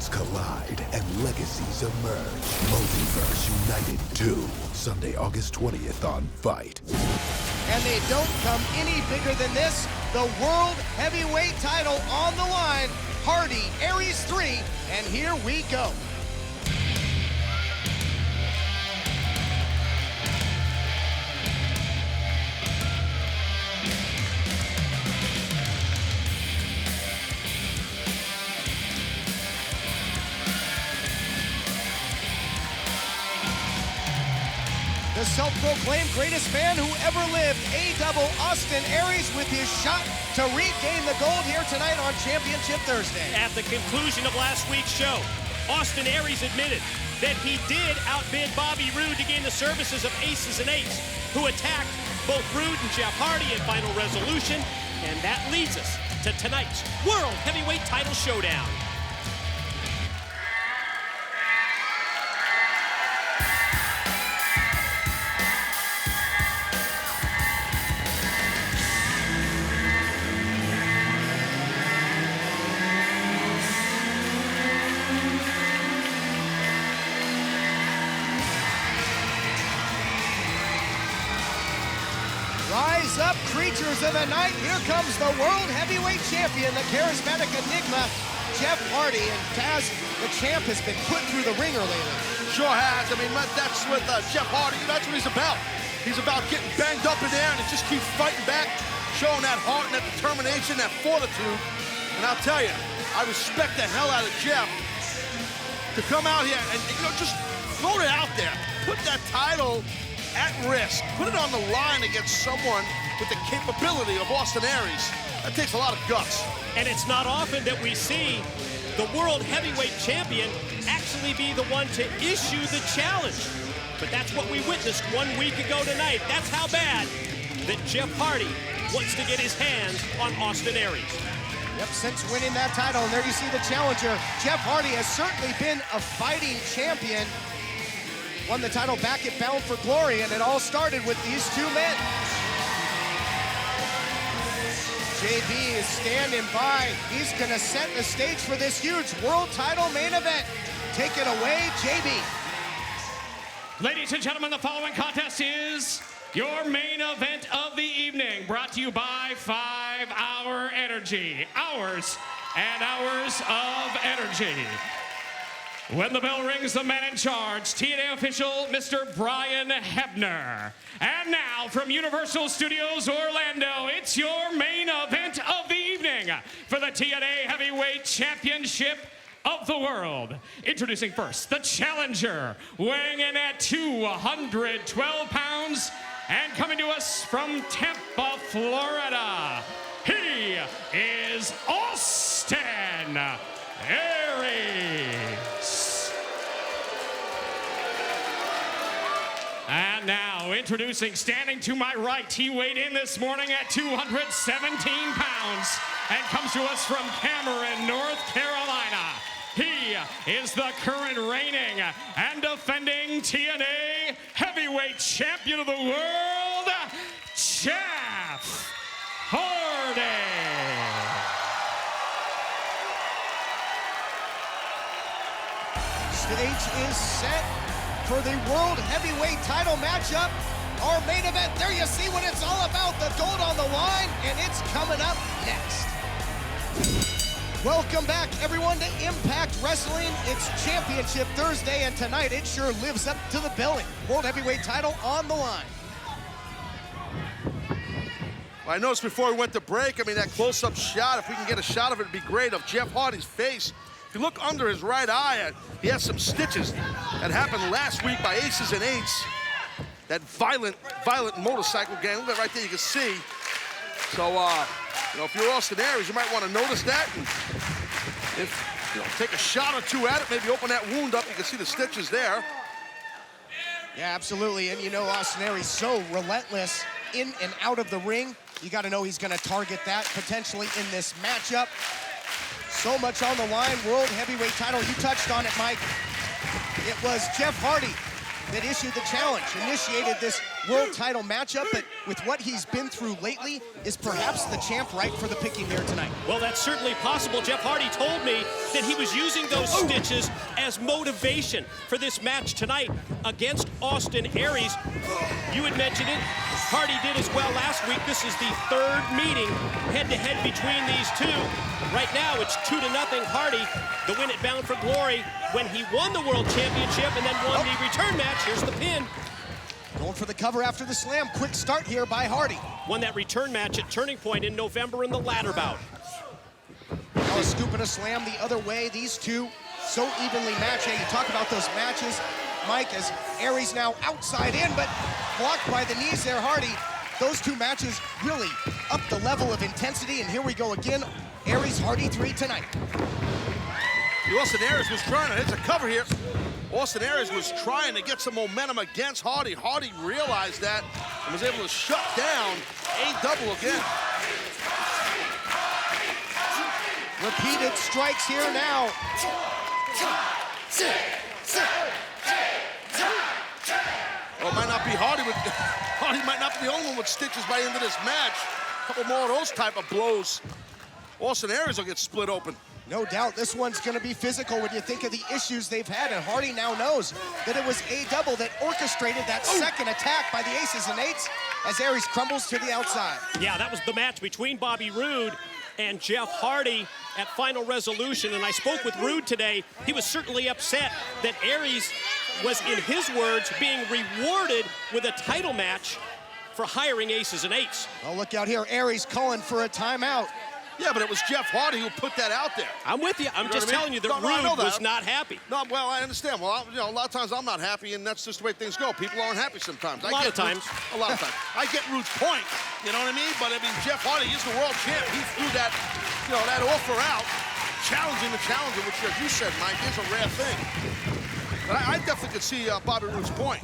Worlds collide and legacies emerge. Multiverse United 2. Sunday, August 20th on Fight. And they don't come any bigger than this. The World Heavyweight title on the line. Hardy, Aries 3, and here we go. The self-proclaimed greatest man who ever lived, A-double Austin Aries with his shot to regain the gold here tonight on Championship Thursday. At the conclusion of last week's show, Austin Aries admitted that he did outbid Bobby Roode to gain the services of Aces and Eights, who attacked both Roode and Jeff Hardy in Final Resolution, and that leads us to tonight's World Heavyweight Title Showdown. Rise up, creatures of the night. Here comes the World Heavyweight Champion, the charismatic enigma, Jeff Hardy. And Taz, the champ, has been put through the ringer lately. Sure has. I mean, that's with Jeff Hardy. That's what he's about. He's about getting banged up in there and just keep fighting back, showing that heart and that determination, that fortitude. And I'll tell you, I respect the hell out of Jeff to come out here and just float it out there. Put that title at risk. Put it on the line against someone with the capability of Austin Aries. That takes a lot of guts. And it's not often that we see the World Heavyweight Champion actually be the one to issue the challenge. But that's what we witnessed 1 week ago tonight. That's how bad that Jeff Hardy wants to get his hands on Austin Aries. Yep, since winning that title, and there you see the challenger. Jeff Hardy has certainly been a fighting champion. Won the title back at Bound for Glory, and it all started with these two men. JB is standing by. He's gonna set the stage for this huge world title main event. Take it away, JB. Ladies and gentlemen, the following contest is your main event of the evening, brought to you by 5 Hour Energy. Hours and hours of energy. When the bell rings, the man in charge, TNA official, Mr. Brian Hebner. And now, from Universal Studios Orlando, it's your main event of the evening for the TNA Heavyweight Championship of the world. Introducing first, the challenger, weighing in at 212 pounds, and coming to us from Tampa, Florida, he is Austin Aries. And now, introducing, standing to my right, he weighed in this morning at 217 pounds and comes to us from Cameron, North Carolina. He is the current reigning and defending TNA Heavyweight Champion of the World, Jeff Hardy. Stage is set for the World Heavyweight title matchup. Our main event, there you see what it's all about, the gold on the line, and it's coming up next. Welcome back, everyone, to Impact Wrestling. It's Championship Thursday, and tonight it sure lives up to the billing. World Heavyweight title on the line. Well, I noticed before we went to break, I mean, that close-up shot, if we can get a shot of it, it'd be great, of Jeff Hardy's face. If you look under his right eye, he has some stitches that happened last week by Aces and Eights. That violent motorcycle gang. Look at right there, you can see. So, if you're Austin Aries, you might want to notice that. And if, take a shot or two at it, maybe open that wound up. You can see the stitches there. Yeah, absolutely. And Austin Aries so relentless in and out of the ring. You got to know he's going to target that potentially in this matchup. So much on the line, World Heavyweight title. You touched on it, Mike. It was Jeff Hardy that issued the challenge, initiated this world title matchup, but with what he's been through lately, is perhaps the champ right for the picking here tonight? Well, that's certainly possible. Jeff Hardy told me that he was using those stitches as motivation for this match tonight against Austin Aries. You had mentioned it. Hardy did as well last week. This is the third meeting head-to-head between these two. Right now, it's 2-0 Hardy, the win at Bound for Glory when he won the World Championship and then won the return match. Here's the pin. Going for the cover after the slam. Quick start here by Hardy. Won that return match at Turning Point in November in the ladder bout. Now a scoop and a slam the other way. These two so evenly matched. Hey, you talk about those matches, Mike, as Aries now outside in, but blocked by the knees there, Hardy. Those two matches really up the level of intensity, and here we go again. Aries, Hardy 3 tonight. Austin Aries was trying to, it's a cover here. Austin Aries was trying to get some momentum against Hardy. Hardy realized that and was able to shut down a double again. Repeated strikes here now. Well, it might not be Hardy. Hardy might not be the only one with stitches by the end of this match. A couple more of those type of blows. Austin Aries will get split open. No doubt this one's going to be physical when you think of the issues they've had, and Hardy now knows that it was a double that orchestrated that second attack by the aces and eights as Aries crumbles to the outside. Yeah, that was the match between Bobby Roode and Jeff Hardy at Final Resolution, and I spoke with Roode today. He was certainly upset that Aries was, in his words, being rewarded with a title match for hiring aces and eights. Oh, look out here, Aries calling for a timeout. Yeah, but it was Jeff Hardy who put that out there. I'm with you. I'm just telling you that I know Roode that. was not happy. No, well, I understand. Well, a lot of times I'm not happy, and that's just the way things go. People aren't happy sometimes. A lot of times. A lot of times. I get Roode's point, you know what I mean? But, I mean, Jeff Hardy is the world champ. He threw that, that offer out, challenging the challenger, which, as you said, Mike, is a rare thing. But I definitely could see Bobby Roode's point.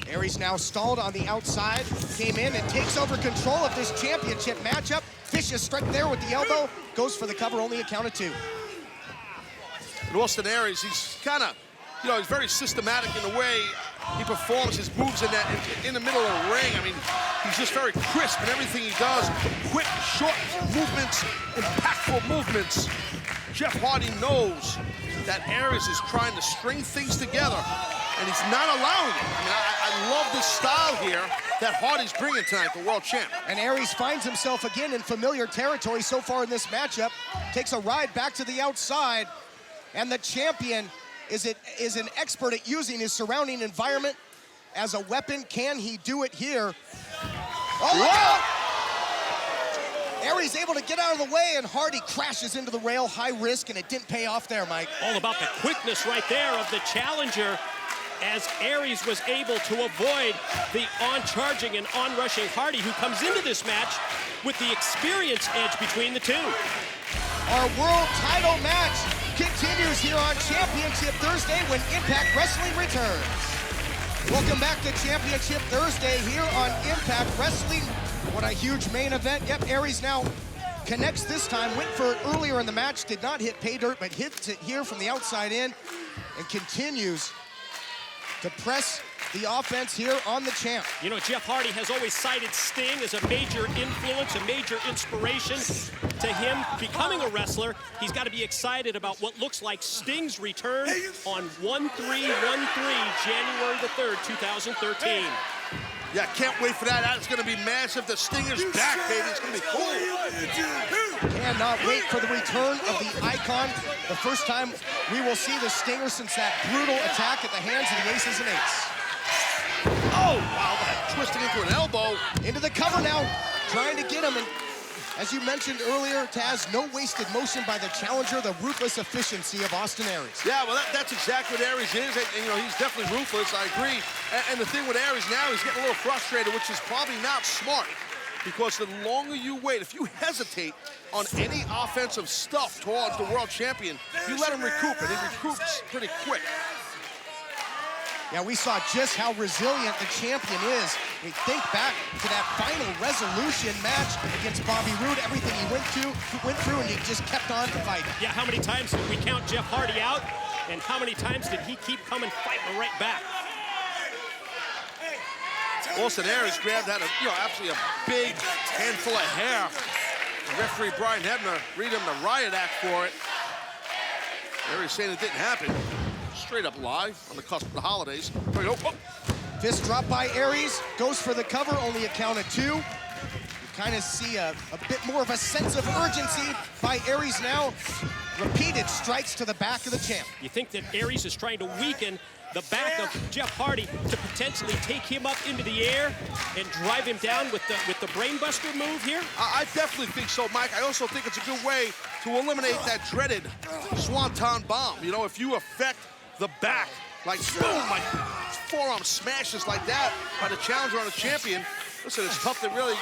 Aries now stalled on the outside, came in and takes over control of this championship matchup. Vicious strike there with the elbow, goes for the cover, only a count of 2. And Austin Aries, he's kind of, he's very systematic in the way he performs his moves in the middle of the ring. I mean, he's just very crisp in everything he does. Quick, short movements, impactful movements. Jeff Hardy knows that Aries is trying to string things together, and he's not allowing it. I mean, I love this style here that Hardy's bringing tonight, the world champ. And Aries finds himself again in familiar territory so far in this matchup. Takes a ride back to the outside, and the champion is an expert at using his surrounding environment as a weapon. Can he do it here? Oh, look out! Aries able to get out of the way, and Hardy crashes into the rail, high risk, and it didn't pay off there, Mike. All about the quickness right there of the challenger, as Aries was able to avoid the on-charging and on-rushing Hardy, who comes into this match with the experience edge between the two. Our world title match continues here on Championship Thursday when Impact Wrestling returns. Welcome back to Championship Thursday here on Impact Wrestling. What a huge main event. Yep, Aries now connects this time. Went for it earlier in the match, did not hit pay dirt, but hits it here from the outside in and continues to press the offense here on the champ. You know, Jeff Hardy has always cited Sting as a major influence, a major inspiration to him becoming a wrestler. He's got to be excited about what looks like Sting's return on 1/3/13, January the 3rd, 2013. Yeah, can't wait for that. That's going to be massive. The Stinger's back, baby. It's going to be cool. Cannot wait for the return of the Icon. The first time we will see the Stinger since that brutal attack at the hands of the Aces and Eights. Oh, wow, that twisting into an elbow. Into the cover now, trying to get him. And as you mentioned earlier, Taz, no wasted motion by the challenger, the ruthless efficiency of Austin Aries. Yeah, well, that's exactly what Aries is. And, he's definitely ruthless, I agree. And the thing with Aries now, he's getting a little frustrated, which is probably not smart. Because the longer you wait, if you hesitate on any offensive stuff towards the world champion, you let him recoup, and he recoups pretty quick. Yeah, we saw just how resilient the champion is. We think back to that Final Resolution match against Bobby Roode, everything he went through, and he just kept on fighting. Yeah, how many times did we count Jeff Hardy out? and how many times did he keep coming fighting right back? Austin Aries grabbed that, absolutely a big handful of hair. The referee Brian Hebner read him the riot act for it. Aries saying it didn't happen. Straight up lie on the cusp of the holidays. There we go. Oh. Fist drop by Aries, goes for the cover, only a count of 2. You kind of see a bit more of a sense of urgency by Aries now. Repeated strikes to the back of the champ. You think that Aries is trying to weaken the back of Jeff Hardy to potentially take him up into the air and drive him down with the brainbuster move here? I definitely think so, Mike. I also think it's a good way to eliminate that dreaded swanton bomb. You know, if you affect the back, like boom, like forearm smashes like that by the challenger on the champion, listen, it's tough to really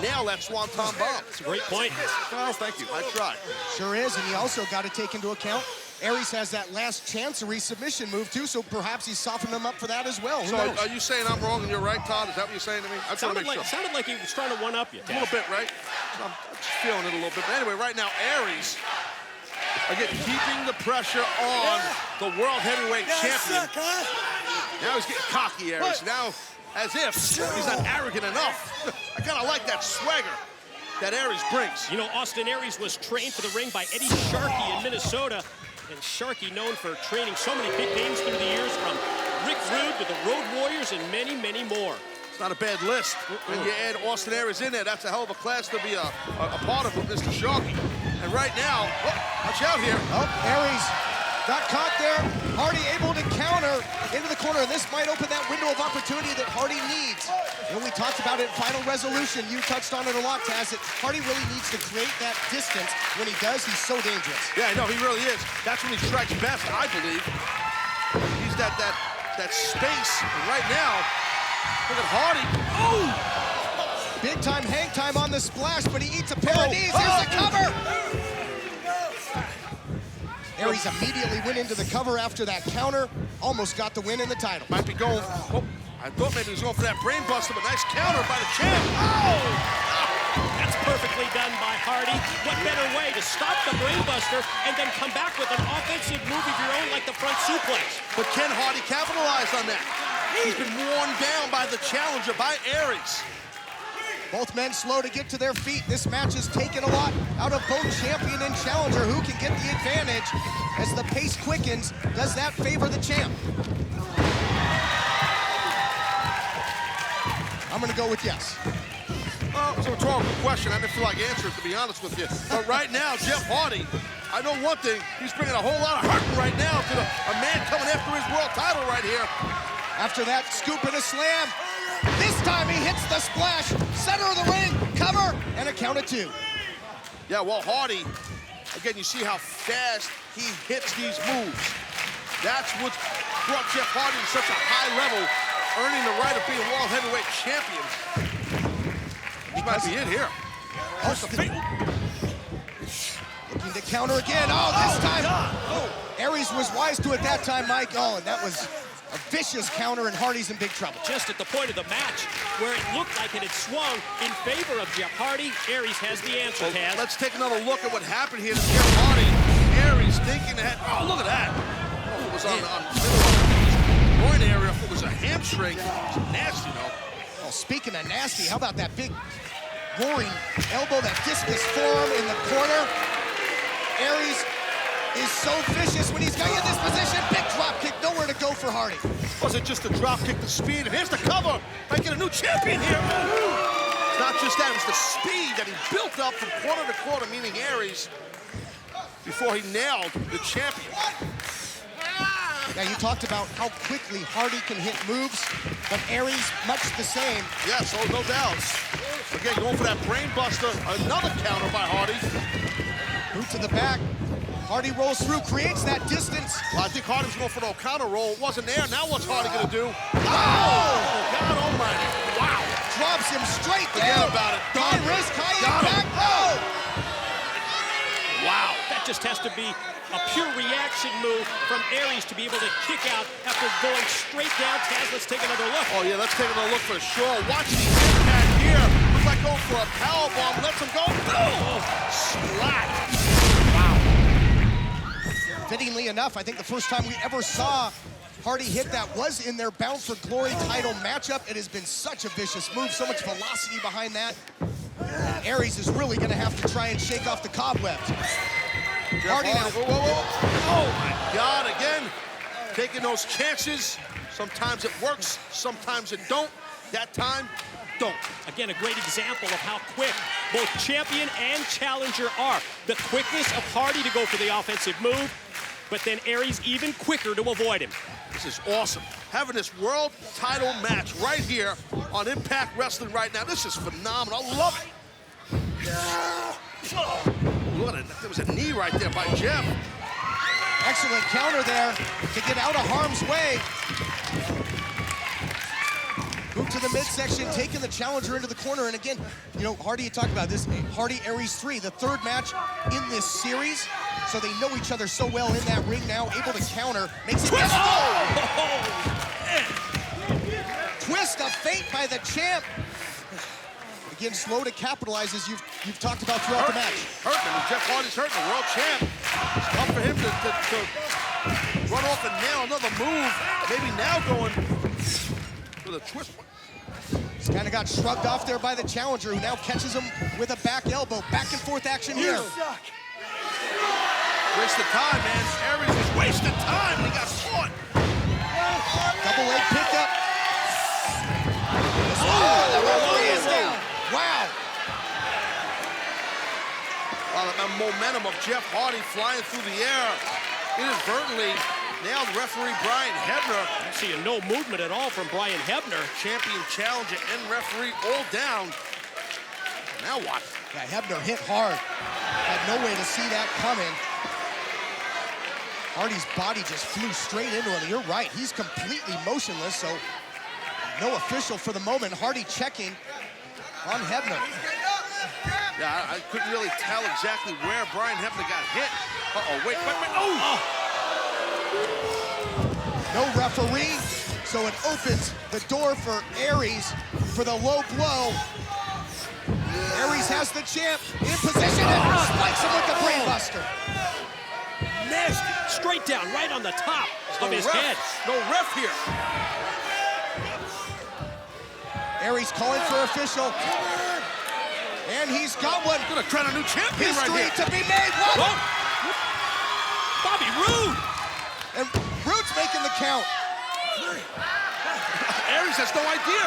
nail that swanton bomb. It's a great point. Well, thank you. I tried. Sure is, and you also got to take into account Aries has that last chance resubmission move too, so perhaps he's softened him up for that as well. So are you saying I'm wrong and you're right, Todd? Is that what you're saying to me? I Sounded like he was trying to one-up you. A little bit, right? I'm just feeling it a little bit. But anyway, right now, Aries, again, keeping the pressure on the World Heavyweight Champion. Now he's getting cocky, Aries. Now, as if he's not arrogant enough. I kind of like that swagger that Aries brings. You know, Austin Aries was trained for the ring by Eddie Sharkey in Minnesota. And Sharkey known for training so many big names through the years, from Rick Rude to the Road Warriors and many, many more. It's not a bad list. When you add Austin Aries in there, that's a hell of a class to be a part of with Mr. Sharkey. And right now, watch out here. Oh, Aries got caught there. Hardy able to counter into the corner, and this might open that window of opportunity that Hardy needs. When we talked about it in Final Resolution, you touched on it a lot, Taz, that Hardy really needs to create that distance. When he does, he's so dangerous. Yeah, I know, he really is. That's when he strikes best, I believe. He's that space. And right now, look at Hardy. Oh! Big time hang time on the splash, but he eats a pair of knees. Here's the cover! Aries immediately went into the cover after that counter. Almost got the win in the title. Might be going, I thought maybe he was going for that brain buster, but nice counter by the champ. Oh! That's perfectly done by Hardy. What better way to stop the brainbuster and then come back with an offensive move of your own like the front suplex? But can Hardy capitalize on that? He's been worn down by the challenger, by Aries. Both men slow to get to their feet. This match has taken a lot out of both champion and challenger. Who can get the advantage? As the pace quickens, does that favor the champ? I'm gonna go with yes. Well, it's a rhetorical question. I didn't feel like answering it, to be honest with you. But right now, Jeff Hardy, I know one thing. He's bringing a whole lot of hurt right now to a man coming after his world title right here. After that scoop and a slam, this time he hits the splash, center of the ring, cover, and a count of 2. Yeah, well, Hardy, again, you see how fast he hits these moves. That's what's brought Jeff Hardy to such a high level, earning the right of being World Heavyweight Champion. This might be it here. Looking to counter again. Oh, this time, Aries was wise to it that time, Mike. Oh, and that was a vicious counter, and Hardy's in big trouble. Just at the point of the match where it looked like it had swung in favor of Jeff Hardy, Aries has the answer, Taz. Let's take another look at what happened here to Jeff Hardy. Aries thinking that, oh, look at that. Oh, it was on the groin area. If it was a hamstring, it was nasty, though. Oh, speaking of nasty, how about that big roaring elbow, that discus forearm in the corner? Aries is so vicious when he's got you in this position. Big drop kick, nowhere to go for Hardy. Was it just a drop kick, the speed? And here's the cover. Might get a new champion here. It's not just that, it was the speed that he built up from corner to corner, meaning Aries, before he nailed the champion. Yeah, you talked about how quickly Hardy can hit moves, but Aries, much the same. Yes, oh, no doubt. Again, going for that brain buster. Another counter by Hardy. Boot to the back. Hardy rolls through, creates that distance. Well, I think Hardy's going for the counter roll. It wasn't there. Now what's Hardy going to do? Oh! God almighty. Wow. Drops him straight Forget down. about it. High risk, high impact. Oh! Wow, that just has to be a pure reaction move from Aries to be able to kick out after going straight down. Taz, let's take another look. Oh, yeah, let's take another look for sure. Watch the impact here. Looks like going for a powerbomb. Lets him go. Oh! Splat. fittingly enough, I think the first time we ever saw Hardy hit that was in their Bound for Glory title matchup. It has been such a vicious move, so much velocity behind that. And Aries is really gonna have to try and shake off the cobwebs. Hardy now. Whoa, whoa, whoa. Oh my God, again, taking those chances. Sometimes it works, sometimes it don't. That time, don't. Again, a great example of how quick both champion and challenger are. The quickness of Hardy to go for the offensive move, but then Aries even quicker to avoid him. This is awesome. Having this world title match right here on Impact Wrestling right now. This is phenomenal. I love it. Look at it. There was a knee right there by Jeff. Excellent counter there to get out of harm's way. Move to the midsection, taking the challenger into the corner. And again, you know, Hardy, you talked about this, Hardy Aries 3, the third match in this series. So they know each other so well in that ring now, able to counter, makes it Twist! Twist of fate by the champ. Again, slow to capitalize as you've talked about throughout the match. Hurting, Jeff Hardy's hurting, the world champ. It's tough for him to run off and nail another move. Maybe now going with a twist. He's kind of got shrugged off there by the challenger, who now catches him with a back elbow. Back and forth action here. Wasted time, man. Aries was wasting time when he got caught. Double leg pickup. Oh, the referee is down. Wow. Wow, the momentum of Jeff Hardy flying through the air. Inadvertently nailed referee Brian Hebner. I'm seeing no movement at all from Brian Hebner. Champion, challenger, and referee all down. Now what? Yeah, Hebner hit hard. Had no way to see that coming. Hardy's body just flew straight into him. You're right, he's completely motionless, so no official for the moment. Hardy checking on Hebner. Yeah, I couldn't really tell exactly where Brian Hebner got hit. Uh-oh, wait. Oh! No referee, so it opens the door for Aries for the low blow. Aries has the champ in position and spikes him with the brainbuster. Nasty. Straight down, right on the top of his head. No ref here. Aries calling for official. And he's got one. Gonna crown a new champion right History here. to be made. What? Bobby Roode. And Roode's making the count. Aries has no idea.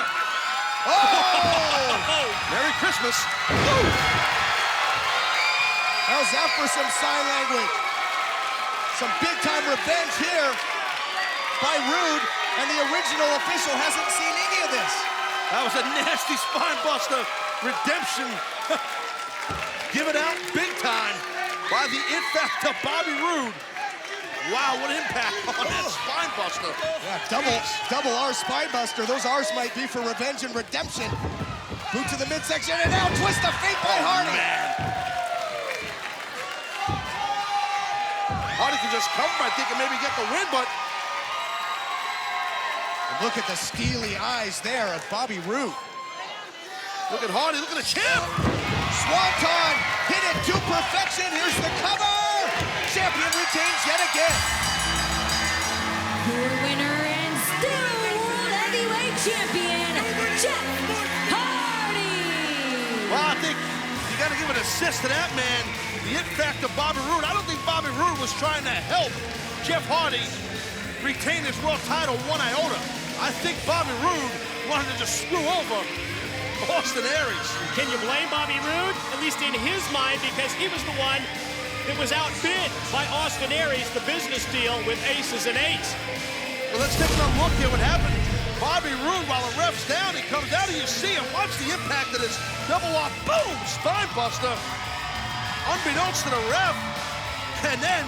Oh! Merry Christmas. How's that for some sign language? Some big-time revenge here by Roode, and the original official hasn't seen any of this. That was a nasty spine buster. Redemption. Given out big time by the impact of Bobby Roode. Wow, what impact on that spine buster. Yeah, double R spine buster. Those R's might be for revenge and redemption. Boot to the midsection, and now twist of fate by Hardy. Man. Hardy can just cover, I think, and maybe get the win, but... And look at the steely eyes there of Bobby Roode. Look at Hardy, look at the champ! Swanton hit it to perfection. Here's the cover. Champion retains yet again. Your winner and still World Heavyweight Champion, Jeff Hardy. Well, I think you got to give an assist to that man. The impact of Bobby Roode. I don't think Bobby Roode was trying to help Jeff Hardy retain his world title one iota. I think Bobby Roode wanted to just screw over Austin Aries. Can you blame Bobby Roode? At least in his mind, because he was the one that was outbid by Austin Aries, the business deal with aces and eights. Well, let's take another look here. What happened? Bobby Roode, while the ref's down, he comes out and you see him. Watch the impact of this double off. Boom! Spine buster. Unbeknownst to the ref. And then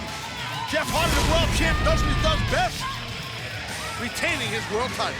Jeff Hardy, the world champ, does what he does best. Retaining his world title.